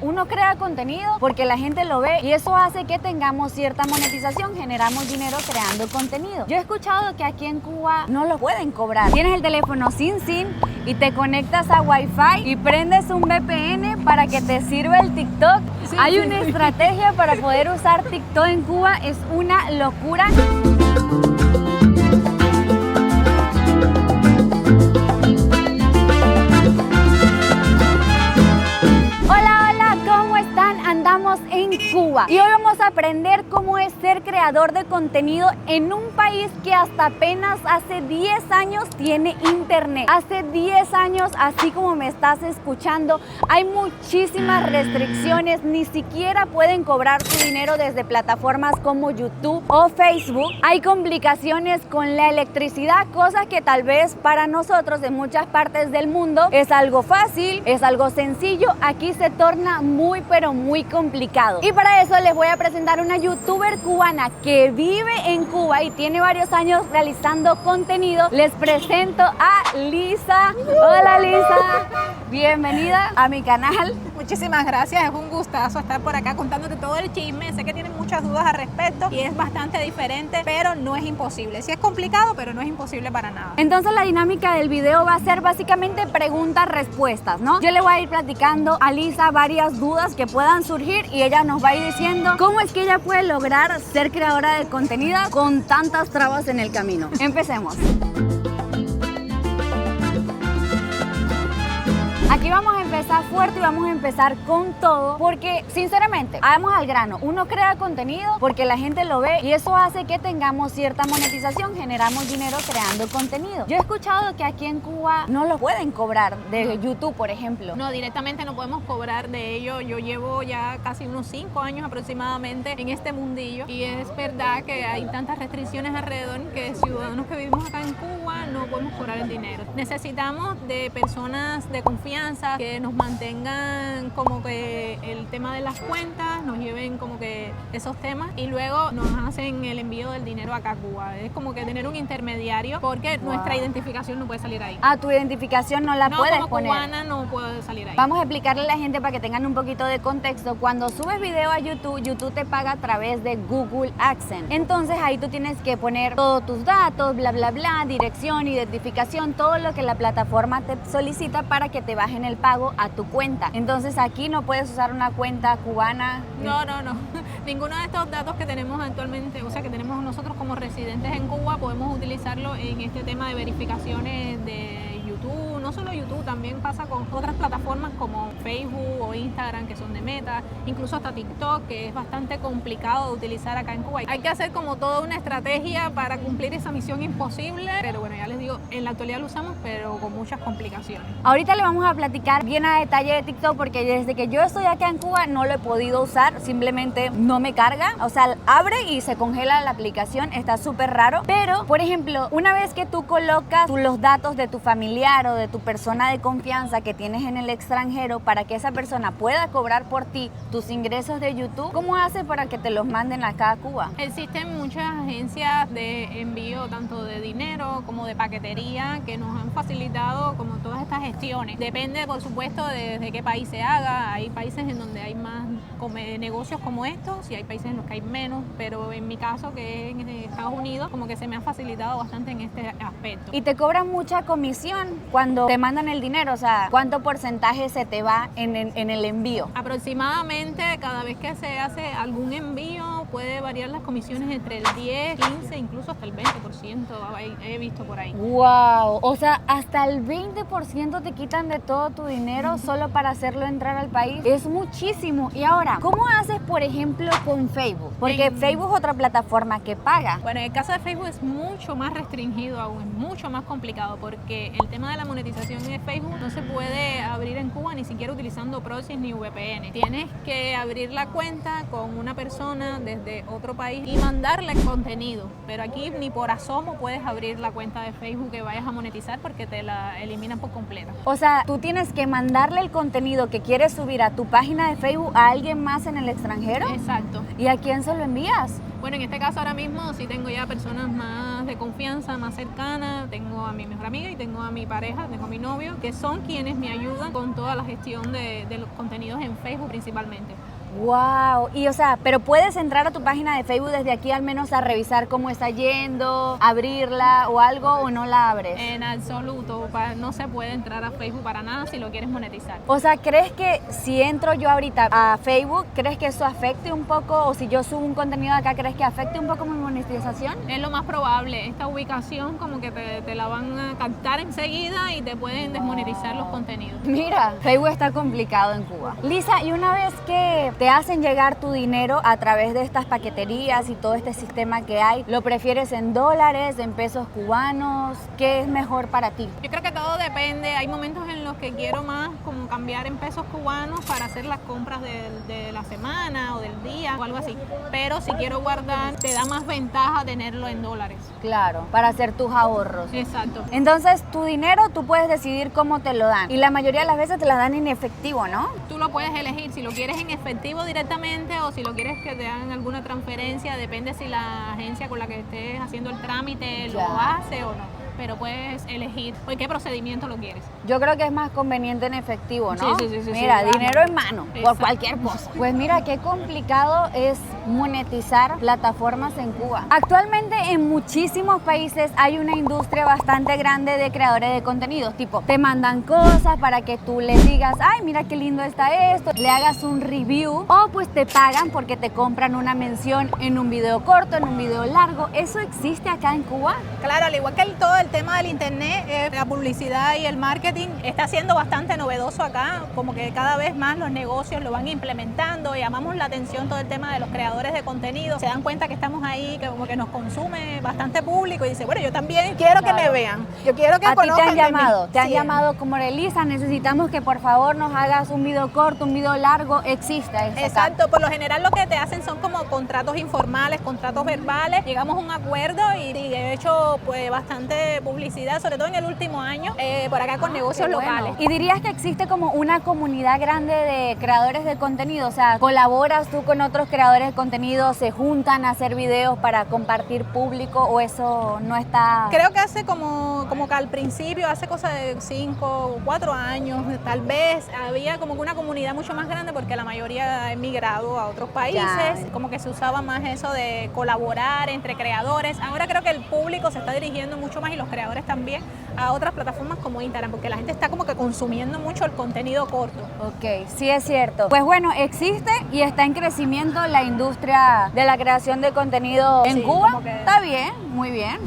Uno crea contenido porque la gente lo ve y eso hace que tengamos cierta monetización, generamos dinero creando contenido. Yo he escuchado que aquí en Cuba no lo pueden cobrar. Tienes el teléfono sin SIM y te conectas a Wi-Fi y prendes un VPN para que te sirva el TikTok. Hay una estrategia para poder usar TikTok en Cuba, es una locura. Andamos en Cuba y hoy vamos a aprender cómo es ser creador de contenido en un país que hasta apenas hace 10 años tiene internet. Hace 10 años, así como me estás escuchando, hay muchísimas restricciones, ni siquiera pueden cobrar su dinero desde plataformas como YouTube o Facebook. Hay complicaciones con la electricidad, cosas que tal vez para nosotros en muchas partes del mundo es algo fácil, es algo sencillo. Aquí se torna muy pero muy complicado. Y para eso les voy a presentar una youtuber cubana que vive en Cuba y tiene varios años realizando contenido. Les presento a Lisa. Hola Lisa, bienvenida a mi canal. Muchísimas gracias, es un gustazo estar por acá contándote todo el chisme. Sé que tienen muchas dudas al respecto y es bastante diferente, pero no es imposible. Sí es complicado, pero no es imposible para nada. Entonces la dinámica del video va a ser básicamente preguntas-respuestas, ¿no? Yo le voy a ir platicando a Lisa varias dudas que puedan surgir y ella nos va a ir diciendo cómo es que ella puede lograr ser creadora de contenido con tantas trabas en el camino. Empecemos. Aquí vamos a empezar fuerte y vamos a empezar con todo porque sinceramente, vamos al grano, uno crea contenido porque la gente lo ve y eso hace que tengamos cierta monetización, generamos dinero creando contenido. Yo he escuchado que aquí en Cuba no lo pueden cobrar de YouTube, por ejemplo. No, directamente no podemos cobrar de ello. Yo llevo ya casi unos 5 años aproximadamente en este mundillo y es verdad que hay tantas restricciones alrededor que ciudadanos que vivimos acá en Cuba no podemos cobrar el dinero. Necesitamos de personas de confianza que nos mantengan como que el tema de las cuentas, nos lleven como que esos temas y luego nos hacen el envío del dinero acá a Cuba. Es como que tener un intermediario porque nuestra identificación no puede salir ahí. Ah, tu identificación no la puedes como poner. cubana no puede salir ahí. Vamos a explicarle a la gente para que tengan un poquito de contexto. Cuando subes video a YouTube, YouTube te paga a través de Google AdSense. Entonces ahí tú tienes que poner todos tus datos, bla, bla, bla, dirección, identificación, todo lo que la plataforma te solicita para que te bajen el pago a tu cuenta. Entonces aquí no puedes usar una cuenta cubana. No. Ninguno de estos datos que tenemos actualmente, o sea, que tenemos nosotros como residentes en Cuba, podemos utilizarlo en este tema de verificaciones de YouTube. No solo YouTube, también pasa con otras plataformas como Facebook o Instagram que son de Meta, incluso hasta TikTok, que es bastante complicado de utilizar acá en Cuba. Hay que hacer como toda una estrategia para cumplir esa misión imposible, pero bueno, ya les digo, en la actualidad lo usamos, pero con muchas complicaciones. Ahorita le vamos a platicar bien a detalle de TikTok porque desde que yo estoy acá en Cuba no lo he podido usar, simplemente no me carga, o sea, abre y se congela la aplicación, está súper raro. Pero, por ejemplo, una vez que tú colocas los datos de tu familiar o de tu persona de confianza que tienes en el extranjero para que esa persona pueda cobrar por ti tus ingresos de YouTube, ¿cómo hace para que te los manden acá a Cuba? Existen muchas agencias de envío tanto de dinero como de paquetería que nos han facilitado como todas estas gestiones. Depende, por supuesto, de qué país se haga. Hay países en donde hay más negocios como estos y hay países en los que hay menos, pero en mi caso, que es en Estados Unidos, como que se me ha facilitado bastante en este aspecto. ¿Y te cobran mucha comisión cuando te mandan el dinero? O sea, ¿cuánto porcentaje se te va en el envío? Aproximadamente cada vez que se hace algún envío puede variar las comisiones entre el 10, 15, incluso hasta el 20%, he visto por ahí. ¡Wow! O sea, hasta el 20% te quitan de todo tu dinero solo para hacerlo entrar al país. Es muchísimo. Y ahora, ¿cómo haces, por ejemplo, con Facebook? Porque Facebook es otra plataforma que paga. Bueno, en el caso de Facebook es mucho más restringido aún, es mucho más complicado porque el tema de la monetización de Facebook no se puede abrir en Cuba ni siquiera utilizando proxies ni VPN. Tienes que abrir la cuenta con una persona desde otro país y mandarle contenido, pero aquí ni por asomo puedes abrir la cuenta de Facebook que vayas a monetizar porque te la eliminan por completo. O sea, tú tienes que mandarle el contenido que quieres subir a tu página de Facebook a alguien más en el extranjero. Exacto. ¿Y a quién se lo envías? Bueno, en este caso ahora mismo sí tengo ya personas más de confianza, más cercanas. Tengo a mi mejor amiga y tengo a mi pareja, tengo a mi novio, que son quienes me ayudan con toda la gestión de los contenidos en Facebook principalmente. Wow, y o sea, pero puedes entrar a tu página de Facebook desde aquí al menos a revisar cómo está yendo, abrirla o algo, o no la abres. En absoluto, no se puede entrar a Facebook para nada si lo quieres monetizar. O sea, ¿crees que si entro yo ahorita a Facebook, crees que eso afecte un poco? O si yo subo un contenido acá, ¿crees que afecte un poco mi monetización? Es lo más probable. Esta ubicación como que te la van a captar enseguida y te pueden desmonetizar los contenidos. Mira, Facebook está complicado en Cuba. Lisa, y una vez que te hacen llegar tu dinero a través de estas paqueterías y todo este sistema que hay, ¿lo prefieres en dólares, en pesos cubanos? ¿Qué es mejor para ti? Yo creo que todo depende. Hay momentos en los que quiero más como cambiar en pesos cubanos para hacer las compras de la semana o del día o algo así. Pero si quiero guardar, te da más ventaja tenerlo en dólares. Claro, para hacer tus ahorros. Exacto. Entonces, tu dinero tú puedes decidir cómo te lo dan. Y la mayoría de las veces te la dan en efectivo, ¿no? Tú lo puedes elegir si lo quieres en efectivo directamente o si lo quieres que te hagan alguna transferencia. Depende si la agencia con la que estés haciendo el trámite lo hace o no. Pero puedes elegir por qué procedimiento lo quieres. Yo creo que es más conveniente en efectivo, ¿no? Sí. Mira, sí, dinero en mano, Exacto. por cualquier cosa. Pues mira, qué complicado es monetizar plataformas en Cuba. Actualmente en muchísimos países hay una industria bastante grande de creadores de contenidos. Tipo, te mandan cosas para que tú les digas, ay, mira qué lindo está esto, le hagas un review o pues te pagan porque te compran una mención en un video corto, en un video largo. ¿Eso existe acá en Cuba? Claro, al igual que todo el tema del internet, la publicidad y el marketing está siendo bastante novedoso acá, como que cada vez más los negocios lo van implementando, llamamos la atención todo el tema de los creadores de contenido, se dan cuenta que estamos ahí, que como que nos consume bastante público y dice, bueno, yo también quiero que me vean, yo quiero que ¿A ti te conozcan han de mí. llamado? ¿Te han Sí. llamado como Elisa? Necesitamos que por favor nos hagas un video corto, un video largo. Existe eso acá. Exacto, por lo general lo que te hacen son como contratos informales, contratos verbales, llegamos a un acuerdo y de hecho pues bastante publicidad, sobre todo en el último año, por acá con negocios Qué bueno. locales. ¿Y dirías que existe como una comunidad grande de creadores de contenido? O sea, ¿colaboras tú con otros creadores de contenido? ¿Se juntan a hacer videos para compartir público o eso no está...? Creo que hace como que al principio, hace cosa de 5 o 4 años, tal vez había como que una comunidad mucho más grande porque la mayoría ha emigrado a otros países, Ya. como que se usaba más eso de colaborar entre creadores. Ahora creo que el público se está dirigiendo mucho más y los creadores también a otras plataformas como Instagram, porque la gente está como que consumiendo mucho el contenido corto. Ok, sí es cierto. Pues bueno, existe y está en crecimiento la industria de la creación de contenido en Sí, Cuba. como que- Está bien, muy bien.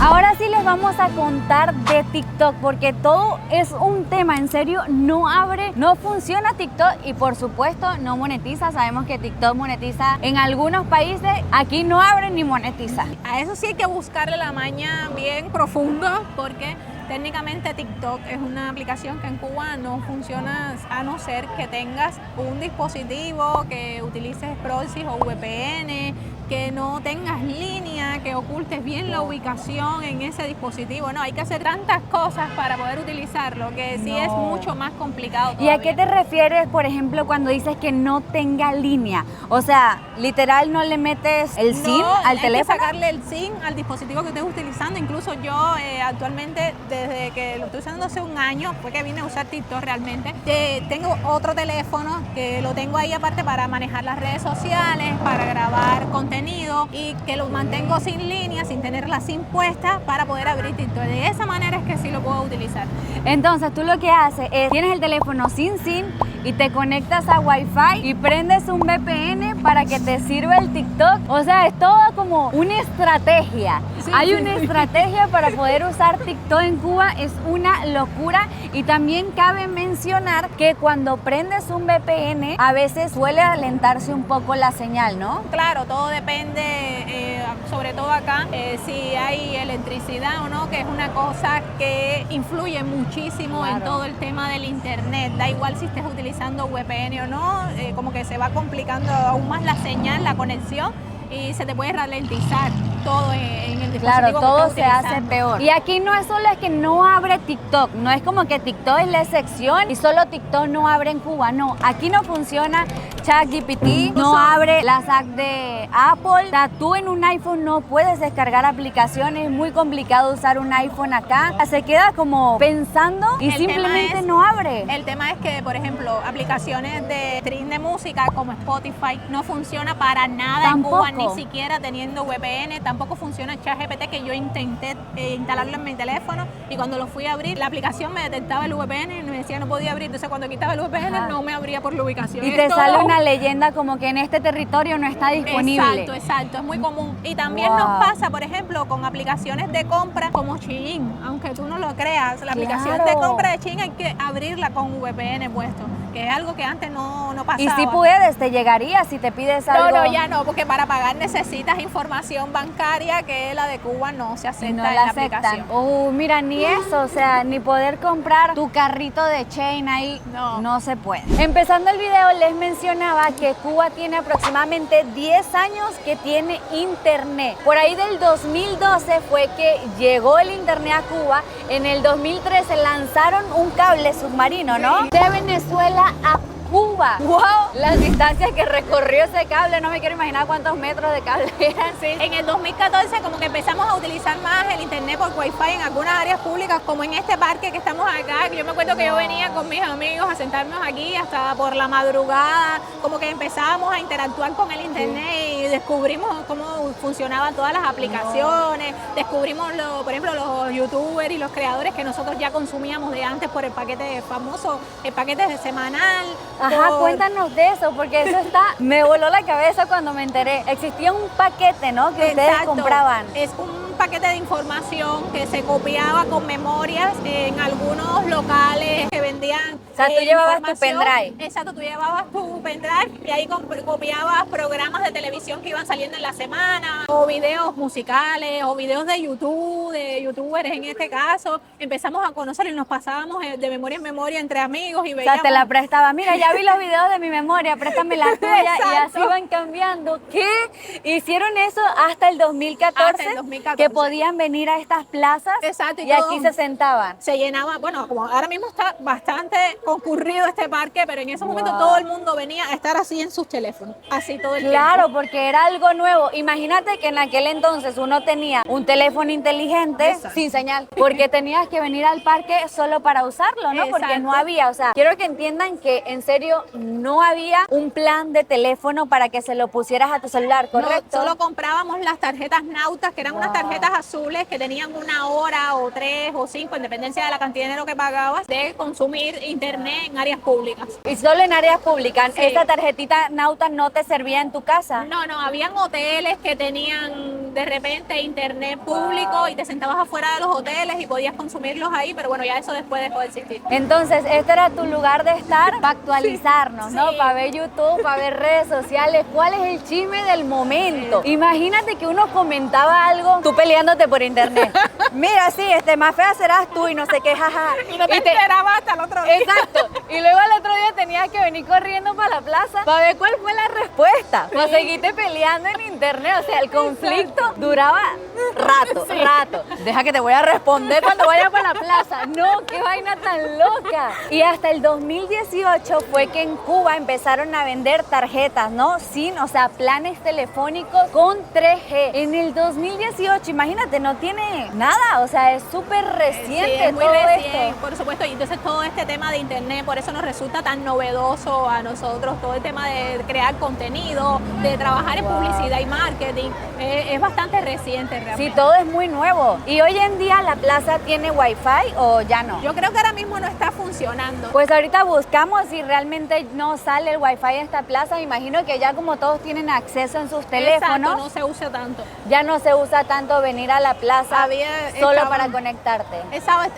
Ahora sí les vamos a contar de TikTok porque todo es un tema, en serio, no abre, no funciona TikTok y por supuesto no monetiza. Sabemos que TikTok monetiza en algunos países, aquí no abre ni monetiza. A eso sí hay que buscarle la maña bien profunda porque técnicamente TikTok es una aplicación que en Cuba no funciona a no ser que tengas un dispositivo que utilices proxies o VPN, que no tengas línea, que ocultes bien la ubicación en ese dispositivo. No, hay que hacer tantas cosas para poder utilizarlo que sí es mucho más complicado ¿Y a qué todavía. te refieres, por ejemplo, cuando dices que no tenga línea? O sea, literal no le metes el SIM al hay que teléfono. sacarle el SIM al dispositivo que estés utilizando. Incluso yo actualmente, desde que lo estoy usando hace un año, fue que vine a usar TikTok realmente, tengo otro teléfono que lo tengo ahí aparte para manejar las redes sociales, para grabar contenido y que lo mantengo sin línea, sin tener la SIM puesta para poder abrir TikTok. De esa manera es que sí lo puedo utilizar. Entonces tú lo que haces es, tienes el teléfono sin SIM y te conectas a Wi-Fi y prendes un VPN para que te sirva el TikTok. O sea, es todo como una estrategia. Sí, Hay sí, una sí. estrategia para poder usar TikTok en Cuba, es una locura. Y también cabe mencionar que cuando prendes un VPN a veces suele alentarse un poco la señal, ¿no? Claro, todo depende, sobre todo acá, si hay electricidad o no, que es una cosa que influye muchísimo en Claro. todo el tema del internet. Da igual si estés utilizando VPN o no, como que se va complicando aún más la señal, la conexión y se te puede ralentizar. todo en el dispositivo Claro, que todo estás se hace utilizando. peor. Y aquí no es solo es que no abre TikTok, no es como que TikTok es la excepción y solo TikTok no abre en Cuba, no. Aquí no funciona ChatGPT, no abre las apps de Apple. O sea, tú en un iPhone no puedes descargar aplicaciones, es muy complicado usar un iPhone acá. Se queda como pensando y El simplemente tema es- no abre. El tema es que, por ejemplo, aplicaciones de stream de música como Spotify no funciona para nada en Cuba, ni Tampoco. siquiera teniendo VPN, tampoco funciona ChatGPT, que yo intenté instalarlo en mi teléfono y cuando lo fui a abrir, la aplicación me detectaba el VPN y me decía no podía abrir, entonces cuando quitaba el VPN Ajá. no me abría por la ubicación. Y Es te todo sale una leyenda como que en este territorio no está disponible. Exacto, es muy común. Y también Wow. nos pasa, por ejemplo, con aplicaciones de compra como Shein, aunque tú no lo creas, la aplicación de Claro. compra de Shein hay que abrirla con VPN puesto, que es algo que antes no pasaba. Y si puedes, te llegaría si te pides No, algo. no, ya no, porque para pagar necesitas información bancaria que la de Cuba no se Y acepta no en la la aceptan. aplicación. Mira, ni eso, o sea, ni poder comprar tu carrito de chain ahí, No. no se puede. Empezando el video, les mencionaba que Cuba tiene aproximadamente 10 años que tiene internet. Por ahí del 2012 fue que llegó el internet a Cuba. En el 2013 lanzaron un cable submarino, ¿no? Sí. De Venezuela a Cuba. ¡Wow! Las distancias que recorrió ese cable, no me quiero imaginar cuántos metros de cable eran. Sí. En el 2014 como que empezamos a utilizar más el internet por Wi-Fi en algunas áreas públicas, como en este parque que estamos acá. Yo me acuerdo que yo venía con mis amigos a sentarnos aquí hasta por la madrugada, como que empezábamos a interactuar con el internet y descubrimos cómo funcionaban todas las aplicaciones, descubrimos, por ejemplo, los youtubers y los creadores que nosotros ya consumíamos de antes por el paquete famoso, el paquete de semanal. Ajá, por- cuéntanos de eso, porque eso me voló la cabeza cuando me enteré. Existía un paquete, ¿no? Que ustedes Exacto. compraban. Es un paquete de información que se copiaba con memorias en algunos locales que vendían. O sea, tú llevabas tu información. pendrive. Exacto, tú llevabas tu pendrive y ahí copiabas programas de televisión que iban saliendo en la semana, o videos musicales, o videos de YouTube, de youtubers en este caso. Empezamos a conocer y nos pasábamos de memoria en memoria entre amigos y O veíamos. sea, te la prestaba. Mira, ya vi los videos de mi memoria, préstame la tuya. Y Exacto. así van cambiando. ¿Qué? Hicieron eso hasta el 2014, Hasta el 2014. que podían venir a estas plazas Exacto, y y todo. aquí se sentaban. Se llenaba, bueno, como ahora mismo está bastante concurrido este parque, pero en ese momento Wow. todo el mundo venía a estar así en sus teléfonos, así todo el Claro, tiempo. porque era algo nuevo. Imagínate que en aquel entonces uno tenía un teléfono inteligente Exacto. sin señal, porque tenías que venir al parque solo para usarlo, ¿no? Porque Exacto. no había, o sea, quiero que entiendan que en serio no había un plan de teléfono para que se lo pusieras a tu celular, No, ¿correcto? solo comprábamos las tarjetas nautas, que eran unas Wow. tarjetas azules que tenían 1 hora o 3 o 5, en dependencia de la cantidad de dinero que pagabas, de consumir internet en áreas públicas. Y solo en áreas públicas. Sí. ¿Esta tarjetita nauta no te servía en tu casa? No, habían hoteles que tenían de repente internet público y te sentabas afuera de los hoteles y podías consumirlos ahí, pero bueno, ya eso después dejó de existir. Entonces, este era tu lugar de estar para actualizarnos, Sí. ¿no? Sí. Para ver YouTube, para ver redes sociales. ¿Cuál es el chisme del momento? Imagínate que uno comentaba algo, tú peleándote por internet. Mira, sí, más fea serás tú y no sé qué, jaja. Y no te enterabas hasta el otro día. Exacto. Y luego al otro día tenías que venir corriendo para la plaza para ver cuál fue la respuesta. Para seguirte peleando en internet. O sea, el conflicto duraba rato. Deja que te voy a responder cuando vaya para la plaza. No, qué vaina tan loca. Y hasta el 2018 fue que en Cuba empezaron a vender tarjetas, ¿no? O sea, planes telefónicos con 3G. En el 2018, imagínate, no tiene nada. O sea, es súper reciente Sí, es muy todo recién, esto. por supuesto, y entonces todo este tema de internet, por eso nos resulta tan novedoso a nosotros, todo el tema de crear contenido, de trabajar en publicidad y marketing, es bastante reciente realmente. Sí, todo es muy nuevo. ¿Y hoy en día la plaza tiene wifi o ya no? Yo creo que ahora mismo no está funcionando. Pues ahorita buscamos si realmente no sale el wifi en esta plaza. Me imagino que ya como todos tienen acceso en sus teléfonos, Exacto, no se usa tanto. ya no se usa tanto venir a la plaza solo estaban- para conectarte. Estaban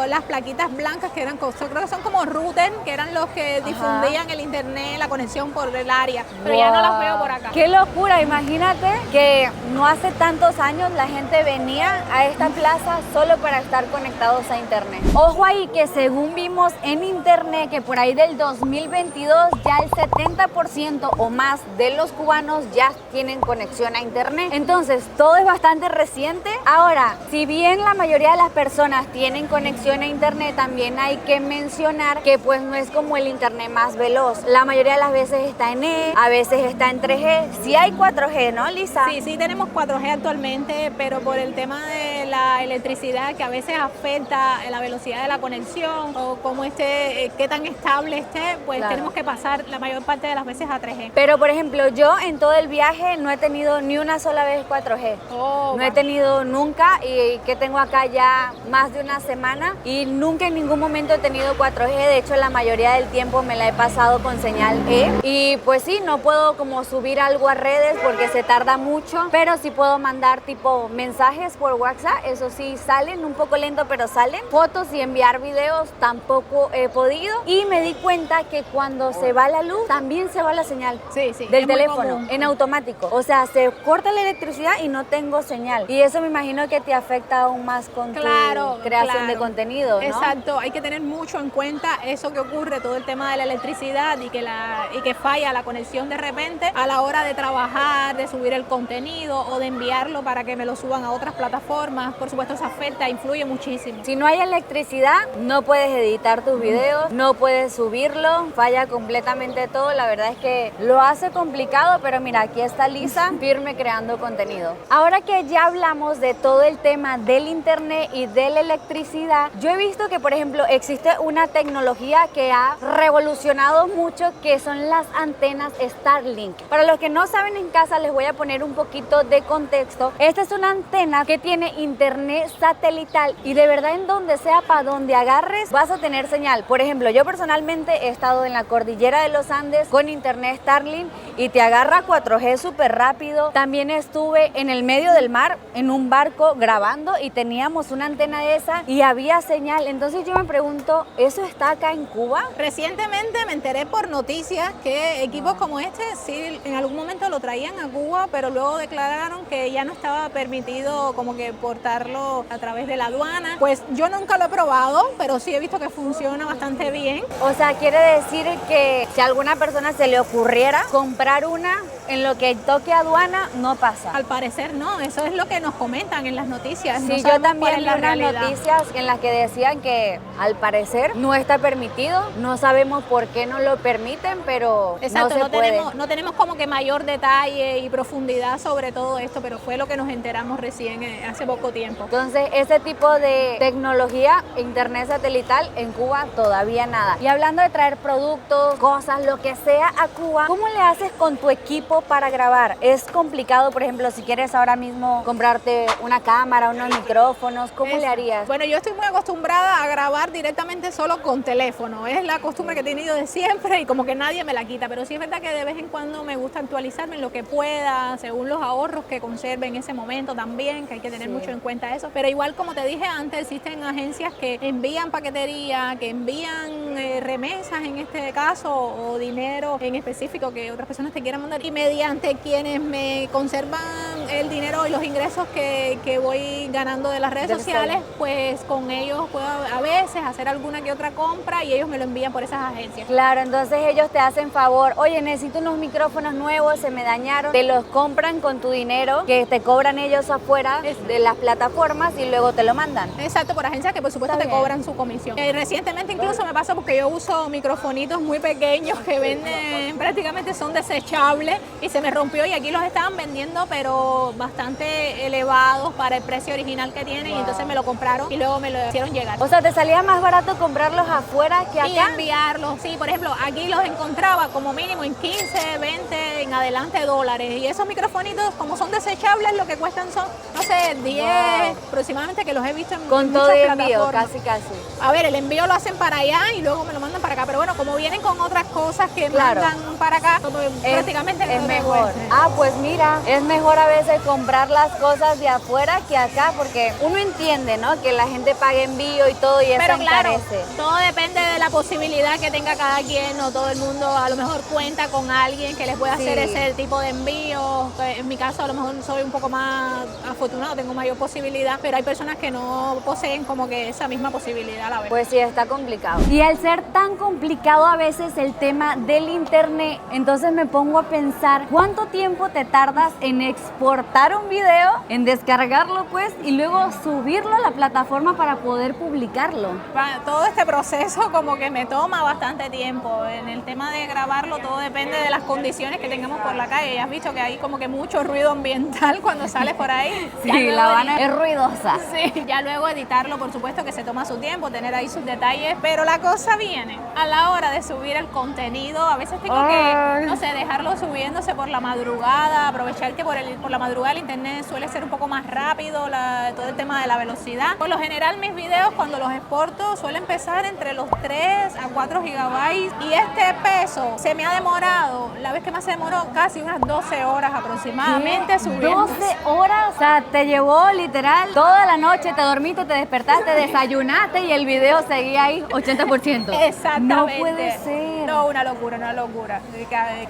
las plaquitas blancas que eran, creo que son como router, que eran los que difundían el internet, la conexión por el área. Pero ya no las veo por acá. Qué locura, imagínate que no hace tantos años la gente venía a esta plaza solo para estar conectados a internet. Ojo ahí que según vimos en internet que por ahí del 2022 ya el 70% o más de los cubanos ya tienen conexión a internet. Entonces todo es bastante reciente. Ahora, si bien la mayoría de las personas tienen conexión a internet, también hay que mencionar que pues no es como el internet más veloz. La mayoría de las veces está en E, a veces está en 3G. Sí hay 4G, ¿no, Lisa? Sí tenemos 4G actualmente, pero por el tema de la electricidad que a veces afecta la velocidad de la conexión o cómo esté, qué tan estable esté, pues Claro. tenemos que pasar la mayor parte de las veces a 3G. Pero por ejemplo, yo en todo el viaje no he tenido ni una sola vez 4G. Oh, No he tenido nunca, y que tengo acá ya más de una semana y nunca en ningún momento he tenido 4G. De hecho, la mayoría del tiempo me la he pasado con señal E. Y pues sí, no puedo como subir algo a redes porque se tarda mucho, pero sí puedo mandar tipo mensajes por WhatsApp. Eso sí, salen un poco lento, pero salen. Fotos y enviar videos tampoco he podido. Y me di cuenta que cuando se va la luz, también se va la señal. Sí, Del es muy teléfono, común. en automático. O sea, se corta la electricidad y no tengo señal. Y eso me imagino que te afecta aún más con Claro, tu creación claro. de contenido, ¿no? Exacto, hay que tener mucho en cuenta eso que ocurre, todo el tema de la electricidad y que falla la conexión de repente a la hora de trabajar, de subir el contenido o de enviarlo para que me lo suban a otras plataformas. Por supuesto, eso afecta, influye muchísimo. Si no hay electricidad, no puedes editar tus videos, no puedes subirlo, falla completamente todo. La verdad es que lo hace complicado, pero mira, aquí está Lisa, firme creando contenido. Ahora que ya hablamos de todo el tema del internet y de la electricidad, yo he visto que, por ejemplo, existe una tecnología que ha revolucionado mucho, que son las antenas Starlink. Para los que no saben en casa, les voy a poner un poquito de contexto. Esta es una antena que tiene internet satelital y de verdad en donde sea, para donde agarres, vas a tener señal. Por ejemplo, yo personalmente he estado en la cordillera de los Andes con internet Starlink y te agarra 4G súper rápido. También estuve en el medio del mar en un barco grabando y teníamos una antena de esa y había señal. Entonces yo me pregunto, ¿eso está acá en Cuba? Recientemente me enteré por noticias que equipos como este sí en algún momento lo traían a Cuba, pero luego declararon que ya no estaba permitido como que portarlo a través de la aduana. Pues yo nunca lo he probado, pero sí he visto que funciona bastante bien. O sea, quiere decir que si a alguna persona se le ocurriera comprar una, en lo que toque aduana, no pasa. Al parecer no, eso es lo que nos comentan en las noticias. No Sí, yo sabemos cuál también es vi la unas realidad. noticias en las que decían que al parecer no está permitido. No sabemos por qué no lo permiten, pero Exacto, no se puede. no tenemos como que mayor detalle y profundidad sobre todo esto, pero fue lo que nos enteramos recién hace poco tiempo. Entonces, ese tipo de tecnología, internet satelital, en Cuba todavía nada. Y hablando de traer productos, cosas, lo que sea a Cuba, ¿cómo le haces con tu equipo para grabar? Es complicado, por ejemplo, si quieres ahora mismo comprarte una cámara, unos micrófonos, ¿cómo le harías? Bueno, yo estoy muy acostumbrada a grabar directamente solo con teléfono. Es la costumbre que he tenido de siempre y como que nadie me la quita. Pero sí es verdad que de vez en cuando me gusta actualizarme en lo que pueda, según los ahorros que conserve en ese momento también, que hay que tener mucho en cuenta eso. Pero igual, como te dije antes, existen agencias que envían paquetería, que envían remesas en este caso, o dinero en específico que otras personas te quieran mandar. Y mediante quienes me conservan el dinero y los ingresos que voy ganando de las redes sociales, pues con ellos puedo a veces hacer alguna que otra compra y ellos me lo envían por esas agencias. Claro, entonces ellos te hacen favor, oye, necesito unos micrófonos nuevos, se me dañaron, te los compran con tu dinero, que te cobran ellos afuera de las plataformas y luego te lo mandan. Exacto, por agencias que por supuesto Está te bien. cobran su comisión. Recientemente incluso me pasó porque yo uso microfonitos muy pequeños que venden, prácticamente son desechables y se me rompió y aquí los estaban vendiendo pero bastante elevados para el precio original que tienen y entonces me lo compraron y luego me lo hicieron llegar. O sea, te salía más barato comprarlos afuera que Y acá. enviarlos, sí, por ejemplo, aquí los encontraba como mínimo en 15, 20, en adelante dólares. Y esos microfonitos, como son desechables, lo que cuestan son, no sé, 10 aproximadamente, que los he visto en Con muchas todo el envío, plataformas. casi, casi. A ver, el envío lo hacen para allá y luego me lo mandan para acá. Pero bueno, como vienen con otras cosas que Claro. mandan para acá, como prácticamente Es no mejor. devuelven. Ah, pues mira, es mejor a veces veces comprar las cosas de afuera que acá, porque uno entiende, ¿no? Que la gente pague envío y todo y eso Pero claro, encarece. todo depende de la posibilidad que tenga cada quien, o todo el mundo a lo mejor cuenta con alguien que les pueda hacer ese tipo de envío. En mi caso a lo mejor soy un poco más afortunado, tengo mayor posibilidad, pero hay personas que no poseen como que esa misma posibilidad, la verdad. Pues sí, está complicado. Y al ser tan complicado a veces el tema del internet, entonces me pongo a pensar, ¿cuánto tiempo te tardas en exportar un video, en descargarlo pues, y luego subirlo a la plataforma para poder publicarlo? Todo este proceso como que me toma bastante tiempo. En el tema de grabarlo todo depende de las condiciones que tengamos por la calle. Ya has visto que hay como que mucho ruido ambiental cuando sales por ahí. Sí, La Habana es ruidosa. Sí, ya luego editarlo, por supuesto que se toma su tiempo, tener ahí sus detalles, pero la cosa viene a la hora de subir el contenido. A veces tengo que, no sé, dejarlo subiéndose por la madrugada, aprovechar que por la madrugada el internet suele ser un poco más rápido, todo el tema de la velocidad. Por lo general mis videos cuando los exporto suelen pesar entre los 3 a 4 gigabytes y este peso se me ha demorado, la vez que más se demoró, casi unas 12 horas aproximadamente subiendo. 12 horas, o sea, te llevó literal toda la noche, te dormiste, te despertaste, desayunaste y el video seguía ahí 80%. Exactamente. No puede ser. No, una locura, una locura.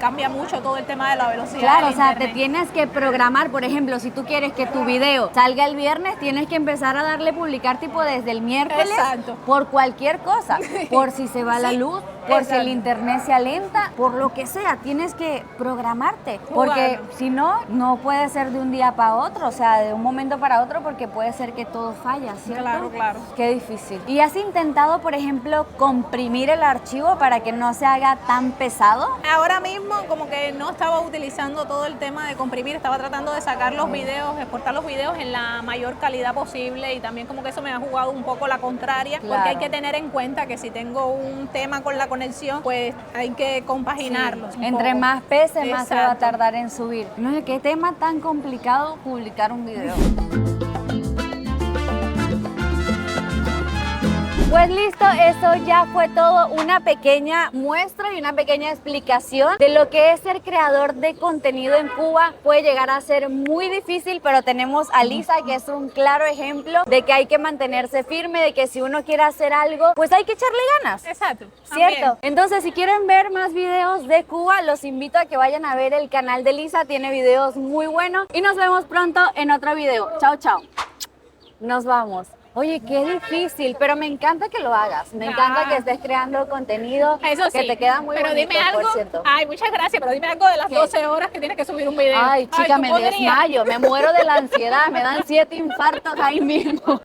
Cambia mucho todo el tema de la velocidad. Claro, del o sea, internet. te tienes que programar, por ejemplo, si tú quieres que tu video salga el viernes, tienes que empezar a darle publicar tipo desde el miércoles. Exacto. Por cualquier cosa, por si se va la luz, por si exacto. el internet se alenta, por lo que sea, tienes que programarte, porque si no, no puede ser de un día para otro, o sea, de un momento para otro, porque puede ser que todo falla, ¿cierto? Claro, claro. Qué difícil. ¿Y has intentado, por ejemplo, comprimir el archivo para que no se haga tan pesado? Ahora mismo como que no estaba utilizando todo el tema de comprimir, estaba tratando de sacar los videos, exportar los videos en la mayor calidad posible, y también como que eso me ha jugado un poco la contraria, porque hay que tener en cuenta que si tengo un tema con la conexión, pues hay que compaginarlos. un Entre poco. más pese, más se va a Exacto. tardar en subir. No sé qué tema tan complicado publicar un video. Pues listo, eso ya fue todo, una pequeña muestra y una pequeña explicación de lo que es ser creador de contenido en Cuba. Puede llegar a ser muy difícil, pero tenemos a Lisa, que es un claro ejemplo de que hay que mantenerse firme, de que si uno quiere hacer algo, pues hay que echarle ganas. Exacto. ¿Cierto? También. Entonces, si quieren ver más videos de Cuba, los invito a que vayan a ver el canal de Lisa, tiene videos muy buenos y nos vemos pronto en otro video. Chao, chao. Nos vamos. Oye, qué difícil, pero me encanta que lo hagas. Me encanta que estés creando contenido. Eso sí. Que te queda muy pero bonito, dime algo. por cierto. Ay, muchas gracias, pero dime algo de las 12 horas que tienes que subir un video. Ay, chica, ¿tú me podrías? desmayo, me muero de la ansiedad, me dan 7 infartos ahí mismo.